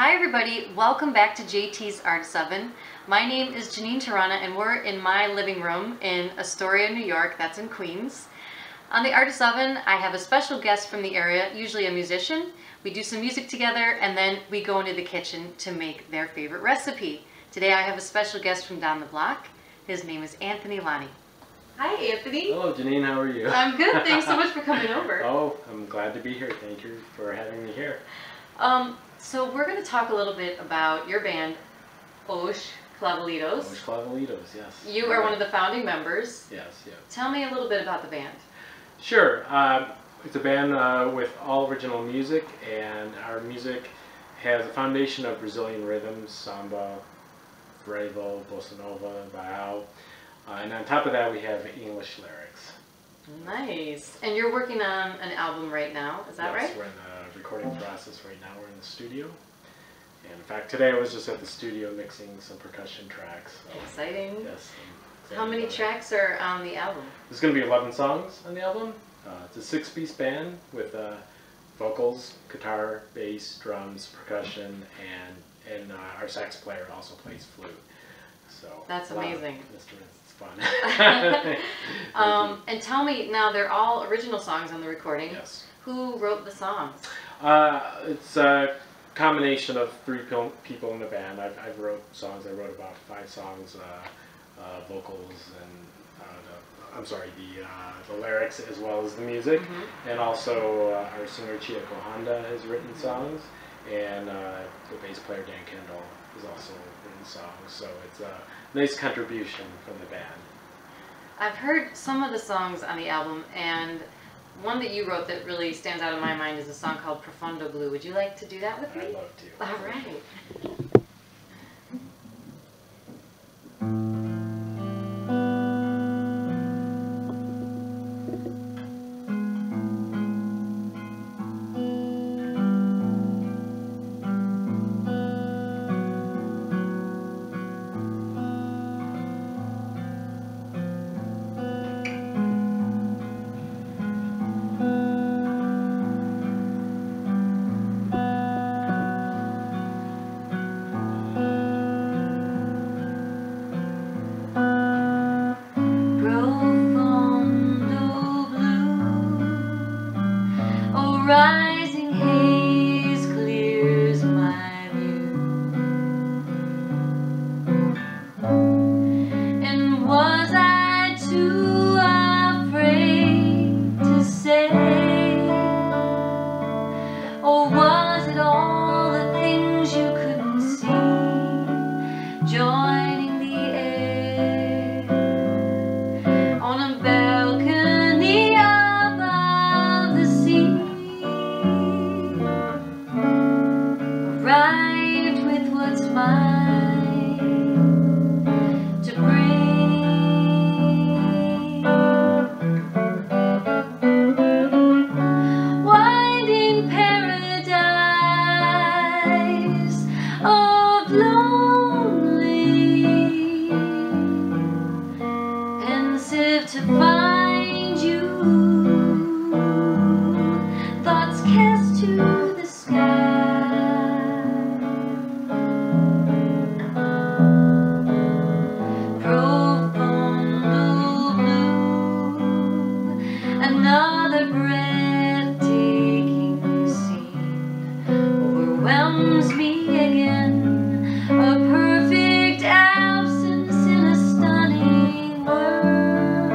Hi everybody, welcome back to JT's Arts Oven. My name is Jeneen Terrana and we're in my living room in Astoria, New York, that's in Queens. On the Artist Oven, I have a special guest from the area, usually a musician. We do some music together and then we go into the kitchen to make their favorite recipe. Today I have a special guest from down the block. His name is Lanni. Hi Anthony. Hello Jeneen, how are you? I'm good, thanks so much for coming over. Oh, I'm glad to be here. Thank you for having me here. So we're going to talk a little bit about your band, Os Clavelitos. Os Clavelitos, yes. You are one of the founding members. Yes, yeah. Tell me a little bit about the band. Sure. It's a band with all original music, and our music has a foundation of Brazilian rhythms, samba, frevo, bossa nova, baião, and on top of that we have English lyrics. Nice. And you're working on an album right now, is that right? Yes, we're in the recording process right now. We're in the studio. And in fact, today I was just at the studio mixing some percussion tracks. So exciting. Yes. How many tracks are on the album? There's going to be 11 songs on the album. It's a 6-piece band with vocals, guitar, bass, drums, percussion, and our sax player also plays flute. So that's amazing. Instruments. It's fun. And tell me, now they're all original songs on the recording. Yes. Who wrote the songs? It's a combination of 3 people in the band. I've wrote songs. I wrote about 5 songs, vocals, and the lyrics as well as the music. Mm-hmm. And also our singer Chieko Honda has written songs, and the bass player Dan Kendall has also written songs. So it's a nice contribution from the band. I've heard some of the songs on the album, and one that you wrote that really stands out in my mind is a song called Profundo Blue. Would you like to do that with me? I'd love to. All right. Rising haze clears my view, and was I too afraid to say, or was it all the things you couldn't see joining the air on a balcony above the sea? Arrived with what's mine to bring, winding paradise of lonely, pensive to find you, thoughts cast to the sky. Another breathtaking scene overwhelms me again, a perfect absence in a stunning world.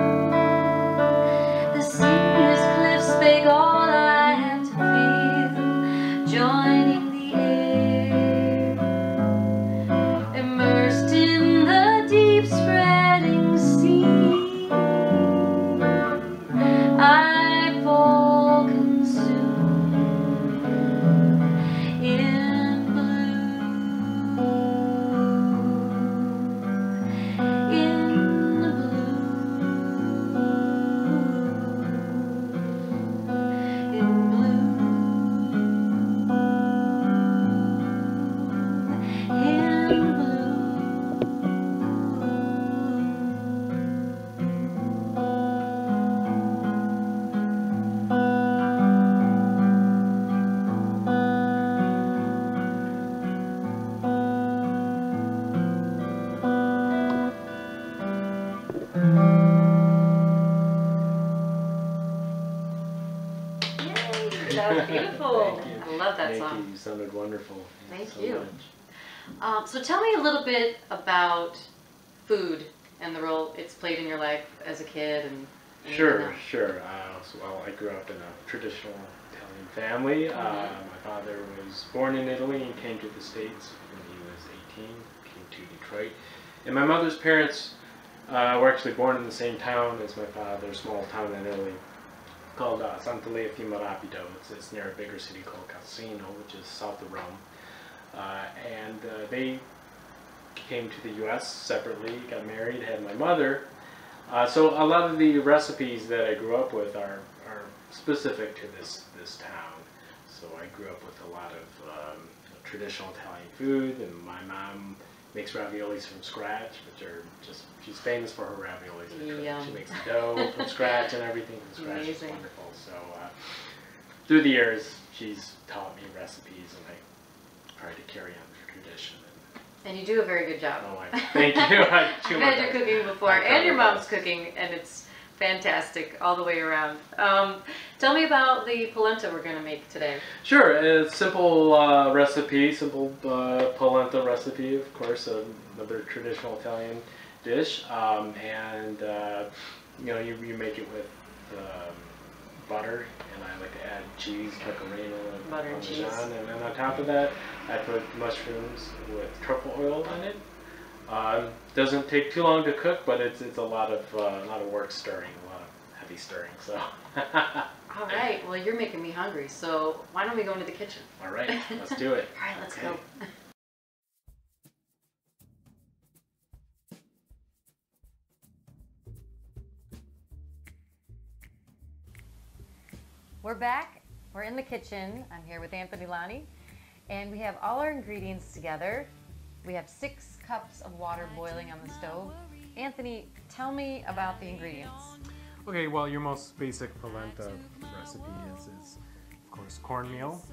That was beautiful. Thank you. I love that Thank song. you. You sounded wonderful. Thank so you. much. So tell me a little bit about food and the role it's played in your life as a kid and Sure. Well, I grew up in a traditional Italian family. My father was born in Italy and came to the States when he was 18, came to Detroit. And my mother's parents were actually born in the same town as my father's small town in Italy called Sant'Elia Fiume Rapido. It's near a bigger city called Cassino, which is south of Rome. And they came to the U.S. separately, got married, had my mother. So a lot of the recipes that I grew up with are specific to this town. So I grew up with a lot of traditional Italian food, and my mom makes raviolis from scratch, which are she's famous for her raviolis. She makes the dough from scratch and everything from scratch. Amazing. It's wonderful. So through the years, she's taught me recipes, and I try to carry on the tradition. And you do a very good job. Oh, thank you. I've had your cooking before, and your mom's cooking, and it's fantastic all the way around. Tell me about the polenta we're going to make today. Sure, it's a simple recipe, simple polenta recipe, of course, another traditional Italian dish, and you know, you make it with butter, and I like to add cheese, pecorino, and butter and cheese. And then on top of that, I put mushrooms with truffle oil on it. Doesn't take too long to cook, but it's a lot of work stirring, a lot of heavy stirring. So. All right. Well, you're making me hungry, so why don't we go into the kitchen? All right. Let's do it. All right. Let's go. We're back. We're in the kitchen. I'm here with Anthony Lanni, and we have all our ingredients together. We have 6 cups of water boiling on the stove. Anthony, tell me about the ingredients. Okay, well, your most basic polenta recipe is of course, cornmeal,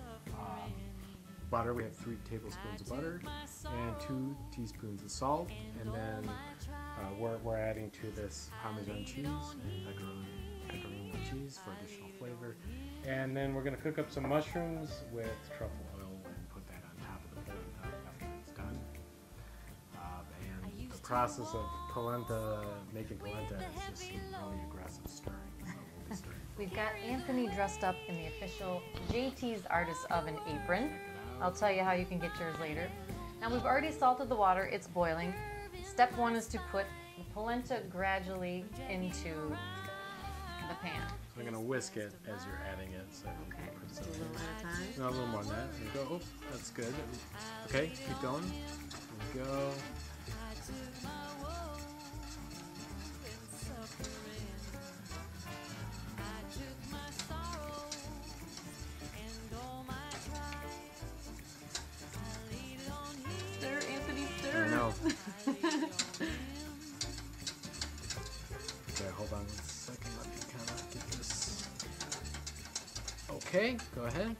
butter. We have 3 tablespoons of butter and 2 teaspoons of salt, and then we're adding to this Parmesan cheese and pecorino cheese for additional flavor. And then we're going to cook up some mushrooms with truffle oil and put that on top of the polenta after it's done. And the process of making polenta is just really aggressive stirring. So we'll be stirring. We've got Anthony dressed up in the official JT's Artist Oven apron. I'll tell you how you can get yours later. Now we've already salted the water, it's boiling. Step 1 is to put the polenta gradually into the pan. So I'm going to whisk it as you're adding it. So Okay, put just some a little at a time. No, a little more than that. There you go. Oh, that's good. Okay, keep going. There we go. Stir, Anthony, stir. I know. Okay, hold on 1 second. Let me kind of get this. Okay, go ahead.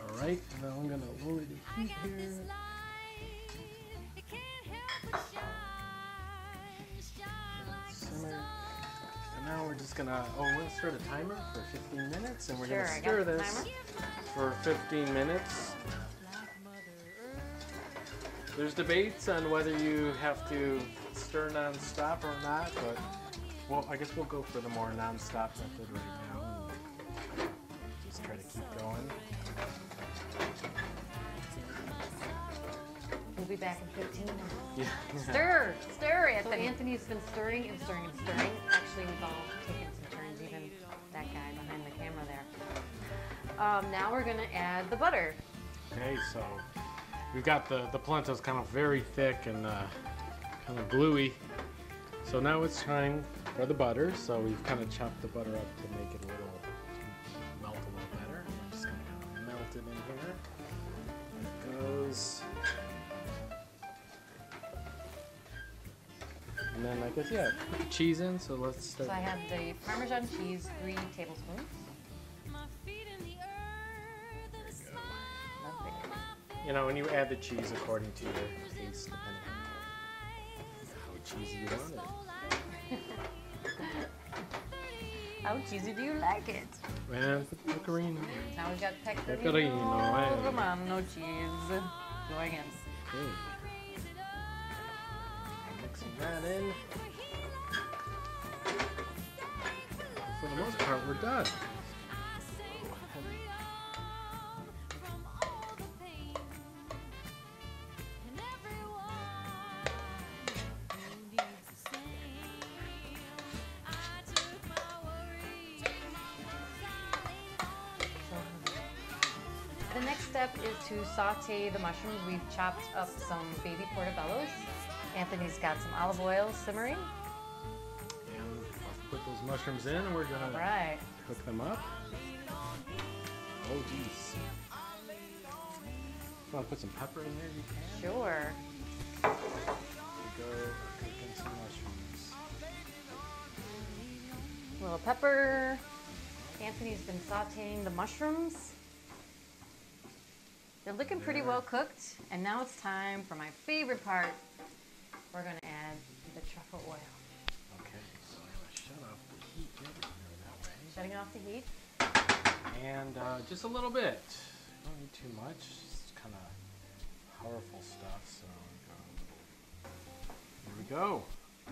All right, now I'm gonna lower the heat here. Simmer. And now we're just gonna, we'll start a timer for 15 minutes, and we're gonna stir this for 15 minutes. There's debates on whether you have to stir non-stop or not, but well, I guess we'll go for the more non-stop method right now. And just try to keep going. We'll be back in 15 minutes. Yeah. Stir, stir, Anthony. So Anthony's been stirring and stirring and stirring. Actually, we've all taken some turns, even that guy behind the camera there. Now we're gonna add the butter. Okay, so we've got the polenta's kind of very thick and kind of gluey. So now it's time for the butter. So we've kind of chopped the butter up to make it melt a little better. I'm just gonna kind of melt it in here. There it goes. And then I guess, yeah, put the cheese in, so let's start. So I have the Parmesan cheese, 3 tablespoons. Lovely. You know, when you add the cheese according to your taste, depending on how cheesy you want it. How cheesy do you like it? Man, put pecorino. Now we've got pecorino. Pecorino, Romano cheese. Going in. Okay. Mixing that in. For the most part, we're done. The next step is to saute the mushrooms. We've chopped up some baby portobellos. Anthony's got some olive oil simmering. And let's put those mushrooms in and we're gonna Right. cook them up. Oh geez. You wanna put some pepper in there? You can. Sure. There we go. Cooking some mushrooms. A little pepper. Anthony's been sauteing the mushrooms. They're looking pretty well cooked. And now it's time for my favorite part. We're going to add the truffle oil. Okay, so I'm gonna shut off the heat. Yep, that way. Shutting off the heat. And just a little bit. Don't need too much. It's kind of powerful stuff. So here we go.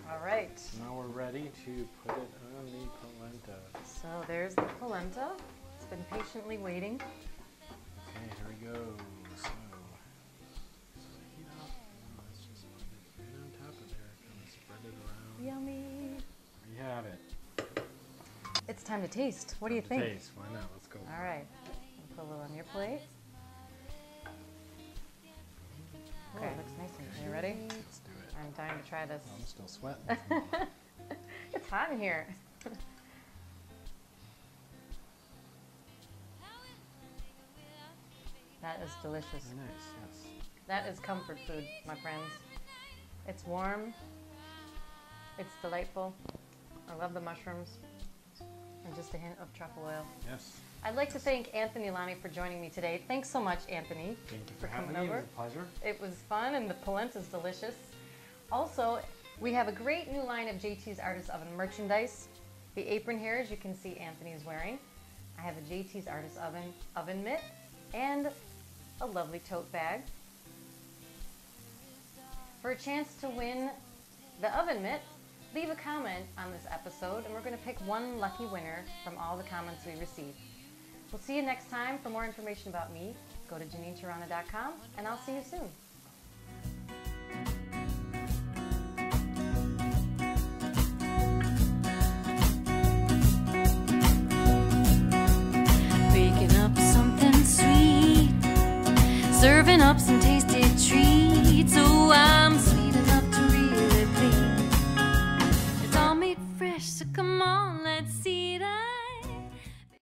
All right. Now we're ready to put it on the polenta. So there's the polenta. It's been patiently waiting. Okay, here we go. So heat up. Let's just put it right on top of there. Kind of spread it around. Yummy. There you have it. It's time to taste. What do you Time to think? Taste. Why not? Let's go. All right. Put a little on your plate. Okay, looks nice. Are you ready? Let's do it. I'm dying to try this. I'm still sweating. It's hot in here. That is delicious. Very nice, yes. That is comfort food, my friends. It's warm. It's delightful. I love the mushrooms. And just a hint of truffle oil. Yes. I'd like to thank Anthony Lanni for joining me today. Thanks so much, Anthony. Thank you for for having coming me. over. It was a pleasure. It was fun, and the polenta is delicious. Also, we have a great new line of JT's Artist Oven merchandise. The apron here, as you can see, Anthony is wearing. I have a JT's Artist Oven mitt and a lovely tote bag. For a chance to win the oven mitt, leave a comment on this episode, and we're going to pick one lucky winner from all the comments we receive. We'll see you next time. For more information about me, go to JeneenTerrana.com, and I'll see you soon. Baking up something sweet, serving up some